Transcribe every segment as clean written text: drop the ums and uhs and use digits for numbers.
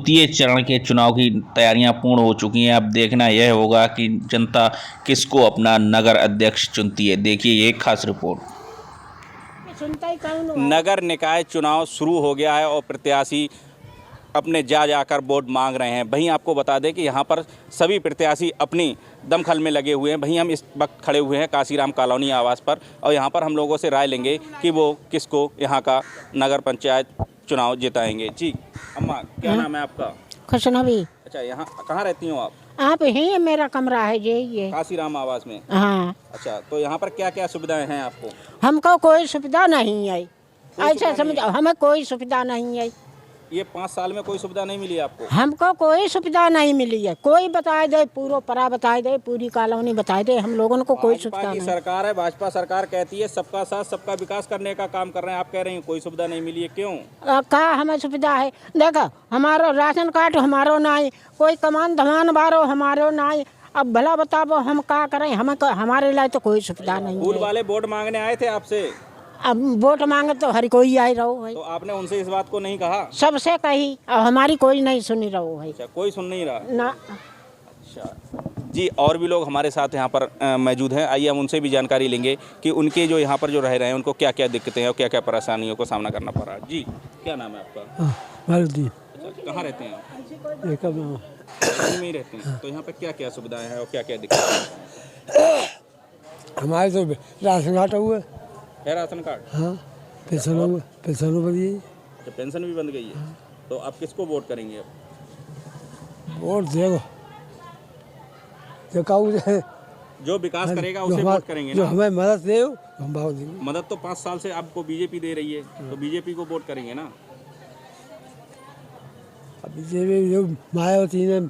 द्वितीय चरण के चुनाव की तैयारियां पूर्ण हो चुकी हैं। अब देखना यह होगा कि जनता किसको अपना नगर अध्यक्ष चुनती है। देखिए ये एक खास रिपोर्ट। नगर निकाय चुनाव शुरू हो गया है और प्रत्याशी अपने जाकर वोट मांग रहे हैं। वहीं आपको बता दें कि यहाँ पर सभी प्रत्याशी अपनी दमखल में लगे हुए हैं। वहीं हम इस वक्त खड़े हुए हैं काशीराम कॉलोनी आवास पर और यहाँ पर हम लोगों से राय लेंगे कि वो किसको यहाँ का नगर पंचायत चुनाव जिताएंगे। जी अम्मा, क्या नाम है आपका? खुशनबी। अच्छा, यहाँ कहाँ रहती हो आप? आप ही मेरा कमरा है ये काशीराम आवास में। हाँ। अच्छा, तो यहाँ पर क्या क्या सुविधाएं हैं आपको? हमको कोई सुविधा नहीं है, ऐसा समझो, हमें कोई सुविधा नहीं है। ये 5 साल में कोई सुविधा नहीं मिली आपको? हमको कोई सुविधा नहीं मिली है। कोई बताए दे, पूरा परा बताए दे, पूरी कॉलोनी बताए दे, हम लोगों को कोई सुविधा नहीं। सरकार है, भाजपा सरकार कहती है सबका साथ सबका विकास करने का काम कर रहे हैं। आप कह रहे हैं कोई सुविधा नहीं मिली है, क्यों? का हमें सुविधा है? देखो, हमारा राशन कार्ड हमारो नहीं, कोई कमान धमान बारो हमारो नहीं। अब भला बताओ हम क्या करें? हमारे लिए तो कोई सुविधा नहीं है। फूल वाले वोट मांगने आए थे आपसे? अब वोट मांगे तो हर कोई आई रहो है। तो आपने उनसे इस बात को नहीं कहा? सबसे कही, अब हमारी कोई नहीं सुनी रहो है। अच्छा, कोई सुन नहीं रहा ना। अच्छा जी, और भी लोग हमारे साथ यहाँ पर मौजूद हैं। आइए हम उनसे भी जानकारी लेंगे कि उनके जो यहाँ पर जो रह रहे हैं उनको क्या क्या दिक्कतें हैं और क्या क्या परेशानियों को सामना करना पड़ रहा है। जी, क्या नाम है आपका? अच्छा, कहाँ रहते हैं आप? में ही रहते हैं। तो यहाँ पर क्या क्या सुविधाएं हैं और क्या क्या दिक्कतें हैं? हमारे तो राशन कार्ड हुआ है। Ration card? हाँ। पेंशन बन गई। तो पेंशन भी बंद गई है। तो आप किसको वोट करेंगे अब? वोट देखो जो विकास करेगा उसे वोट करेंगे जो ना? हमें मदद दे हम भाव देंगे। मदद तो 5 साल से आपको बीजेपी दे रही है, तो बीजेपी को वोट करेंगे ना? बीजेपी जो मायावती ने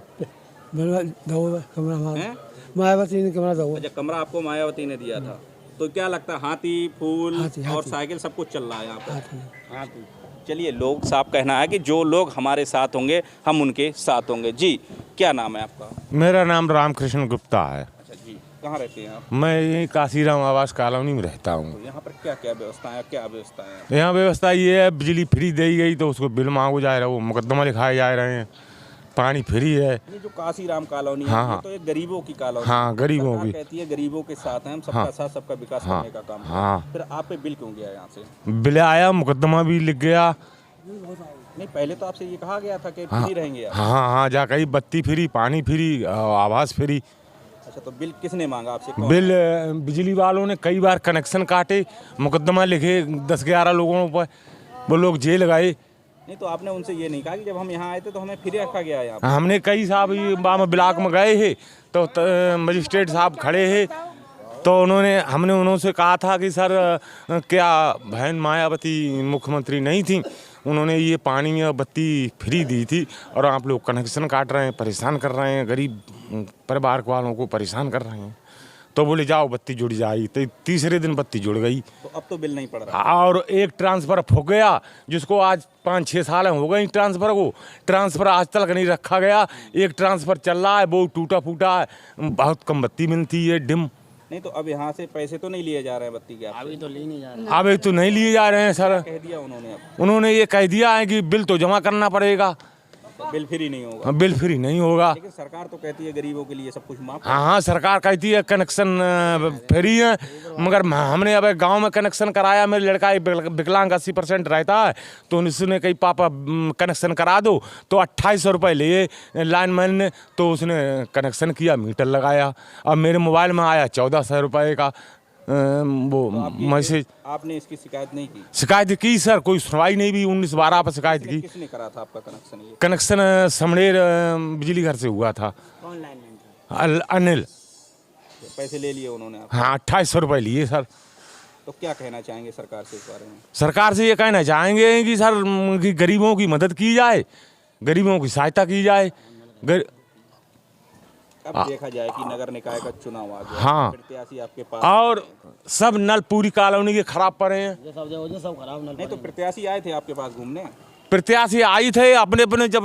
मायावती ने कमरा दो। अच्छा, कमरा आपको मायावती ने दिया था। तो क्या लगता है हाथी फूल और साइकिल सब कुछ चल रहा है यहाँ पर? हाथी। चलिए, लोग साफ कहना है कि जो लोग हमारे साथ होंगे हम उनके साथ होंगे। जी, क्या नाम है आपका? मेरा नाम रामकृष्ण गुप्ता है। अच्छा जी, कहाँ रहते हैं आप? मैं यही काशीराम आवास कॉलोनी में रहता हूँ। तो यहाँ पर क्या क्या व्यवस्था है? क्या व्यवस्था है यहाँ? व्यवस्था ये है, बिजली फ्री दी गई तो उसको बिल मांगो जा रहा है, वो मुकदमा लिखाए जा रहे हैं। पानी फ्री है। ये जो काशीराम कॉलोनी है, हाँ, ये तो एक गरीबों की कॉलोनी। हाँ, गरीबों की। कहती है गरीबों के साथ हैं हम, सबका साथ सबका विकास करने का काम। हाँ। फिर आप पे बिल क्यों गया यहाँ से? बिल आया, मुकदमा भी लिख गया। नहीं, पहले तो आपसे ये कहा गया था कि फ्री रहेंगे आप। हाँ, जा कहीं बत्ती फ्री, पानी फ्री, आवास फ्री। अच्छा, तो बिल किसने मांगा आपसे? बिल बिजली वालों ने कई बार कनेक्शन काटे, मुकदमा लिखे 10-11 लोगों पर, वो लोग जेल गए। नहीं, तो आपने उनसे ये नहीं कहा कि जब हम यहाँ आए थे तो हमें फ्री रखा गया है यहाँ? हमने कई साहब ब्लॉक में गए हैं तो मजिस्ट्रेट साहब खड़े हैं, तो हमने उन्होंने कहा था कि सर क्या बहन मायावती मुख्यमंत्री नहीं थी, उन्होंने ये पानी और बत्ती फ्री दी थी और आप लोग कनेक्शन काट रहे हैं, परेशान कर रहे हैं, गरीब परिवार वालों को परेशान कर रहे हैं। तो बोले जाओ बत्ती जुड़ जाएगी। तो तीसरे दिन बत्ती जुड़ गई। तो अब तो बिल नहीं पड़ रहा। और एक ट्रांसफ़र हो गया जिसको आज 5-6 साल हो गए ट्रांसफ़र को। ट्रांसफ़र आज तक नहीं रखा गया। एक ट्रांसफ़र चल रहा है, वो टूटा फूटा है, बहुत कम बत्ती मिलती है, डिम। नहीं, तो अब यहाँ से पैसे तो नहीं लिए जा रहे हैं बत्ती के? अभी तो लिए नहीं जा रहे। अभी तो नहीं लिए जा रहे हैं सर। कह दिया उन्होंने? उन्होंने ये कह दिया है कि बिल तो जमा करना पड़ेगा। तो बिल फ्री नहीं होगा? बिल फ्री नहीं होगा। लेकिन सरकार तो कहती है गरीबों के लिए सब कुछ माफ। हाँ, सरकार कहती है कनेक्शन फ्री है, मगर हमने अब गांव में कनेक्शन कराया। मेरे लड़का विकलांग 80% रहता है, तो उसने कही पापा कनेक्शन करा दो, तो 2800 रुपये लिए लाइनमैन ने, तो उसने कनेक्शन किया, मीटर लगाया। अब मेरे मोबाइल में आया 1400 रुपये का वो मैसेज। आपने इसकी शिकायत नहीं की? शिकायत की सर, कोई सुनवाई नहीं भी। 19-12 पर शिकायत की। किसने करा था आपका कनेक्शन? ये कनेक्शन समड़ेर बिजली घर से हुआ था। कौन लाइन? अनिल। पैसे ले लिए उन्होंने आप? हाँ, 2800 रुपये लिए सर। तो क्या कहना चाहेंगे सरकार से इस बारे में? सरकार से ये कहना चाहेंगे कि सर कि गरीबों की मदद की जाए, गरीबों की सहायता की जाए। अब देखा जाए कि नगर निकाय का चुनाव आ गया। हाँ, प्रत्याशी आपके पास और सब नल पूरी कॉलोनी के खराब पड़े हैं। सब खराब नल। नहीं, तो प्रत्याशी आए थे आपके पास घूमने? प्रत्याशी आई थे अपने अपने, जब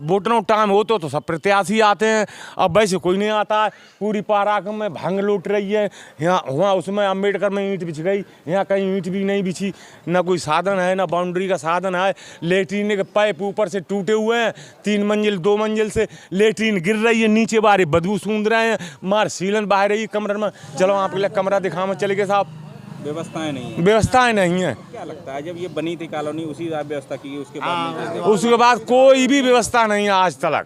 वोटरों टाइम हो तो सब प्रत्याशी आते हैं। अब वैसे कोई नहीं आता है। पूरी पाराक में भांग लूट रही है। यहाँ वहाँ उसमें अम्बेडकर में ईंट बिछ गई, यहाँ कहीं ईंट भी नहीं बिछी। ना कोई साधन है, ना बाउंड्री का साधन है। लेटरीन के पाइप ऊपर से टूटे हुए हैं, 3 मंजिल 2 मंजिल से लेटरीन गिर रही है, नीचे बाहर बदबू सूंघ रहे हैं, मार सीलन बह रही है कमरे में। चलो आपके लिए कमरा दिखाने चले गए साहब, व्यवस्थाएं नहीं है। व्यवस्थाएं नहीं है। क्या लगता है जब ये बनी थी कॉलोनी उसी व्यवस्था की, उसके बाद उसके बाद कोई भी व्यवस्था नहीं है आज तक,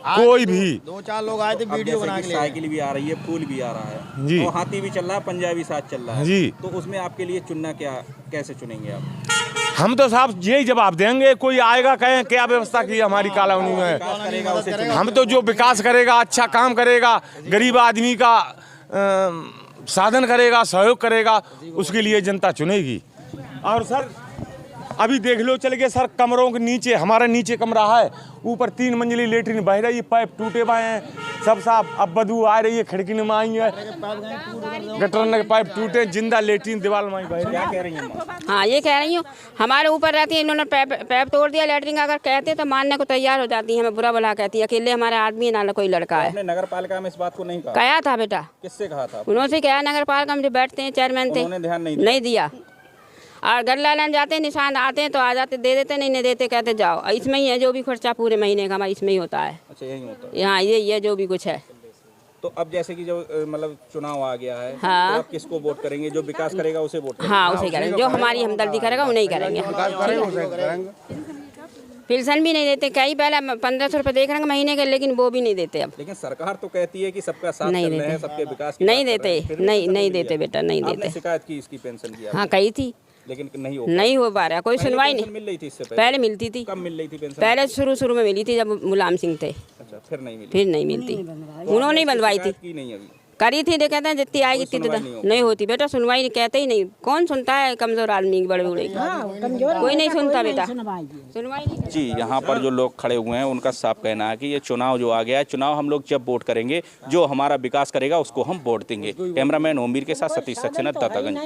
कोई भी। 2-4 लोग आए थे वीडियो बना के, साइकिल भी आ रही है, फूल भी आ रहा है जी, और हाथी भी चल रहा है, पंजाबी साथ चल रहा है जी। तो उसमें आपके लिए चुनना क्या, कैसे चुनेंगे आप? हम तो साहब यही जवाब देंगे, कोई आएगा कहें क्या व्यवस्था की हमारी कॉलोनी में। करेगा उसे हम तो जो विकास करेगा, अच्छा काम करेगा, गरीब आदमी का साधन करेगा, सहयोग करेगा, उसके लिए जनता चुनेगी। और सर अभी देख लो चल के सर, कमरों के नीचे, हमारा नीचे कमरा है, ऊपर 3 मंजिली लेटरिन बह रही है, पाइप टूटे हुए हैं सब साहब। अब बदबू आ रही है, खिड़की में आई है, गटर के पाइप टूटे, जिंदा लेटरिन दीवार में बह रही है। क्या कह रही हैं? हाँ ये कह रही हूँ, हमारे ऊपर रहती है, इन्होंने पैप तोड़ दिया लेटरिन का। अगर कहते तो मानने को तैयार हो जाती है, हमें बुरा भला कहती है। अकेले हमारे आदमी ना कोई लड़का है। आपने नगर पालिका में इस बात को नहीं कहा? कहा था बेटा। किससे कहा था? उन्होंने कहा नगर पालिका में जो बैठते हैं चेयरमैन थे, उन्होंने ध्यान नहीं दिया। और गल्ला लेने जाते हैं, निशान आते हैं तो आ जाते, दे देते, नहीं देते, कहते जाओ। इसमें ही है जो भी खर्चा पूरे महीने का हमारा इसमें ही होता है। अच्छा यही होता है? यहाँ यही है जो भी कुछ है। तो अब जैसे कि जो मतलब चुनाव आ गया है, हाँ। तो आप किसको वोट करेंगे? जो विकास करेगा उसे वोट करेंगे? हाँ उसे करेंगे, जो हमारी हमदर्दी करेगा उन्हें ही करेंगे। पेंशन भी नहीं देते, कई पहले 1500 रुपये देख रहे हैं महीने के, लेकिन वो भी नहीं देते अब। लेकिन सरकार तो कहती है कि सबका साथ नहीं चल रहे हैं, देते। सबके विकास की नहीं बात कर रहे देते, हैं, फिर नहीं पेंशन नहीं मिली देते है। बेटा, नहीं आपने देते। शिकायत की इसकी पेंशन की? हाँ कही थी, लेकिन नहीं नहीं हो पा रहा, कोई सुनवाई पेंशन नहीं। मिल रही थी इससे पहले मिलती थी, कब मिल रही थी पेंशन? पहले शुरू में मिली थी जब मुलायम सिंह थे, अच्छा फिर नहीं मिली? फिर नहीं मिलती। उन्होंने ही बंधवाई थी, शिकायत की नहीं अभी? करी थी, कहते हैं जितनी आएगी इतनी नहीं होती बेटा, सुनवाई नहीं, कहते ही नहीं। कौन सुनता है कमजोर आदमी की, बड़े बूढ़े की? कोई नहीं सुनता बेटा, सुनवाई नहीं। जी, यहाँ पर जो लोग खड़े हुए हैं उनका साफ कहना है कि ये चुनाव जो आ गया है, चुनाव हम लोग जब वोट करेंगे, जो हमारा विकास करेगा उसको हम वोट देंगे। कैमरामैन ओमवीर के साथ सतीश सक्सेना, दातागंज।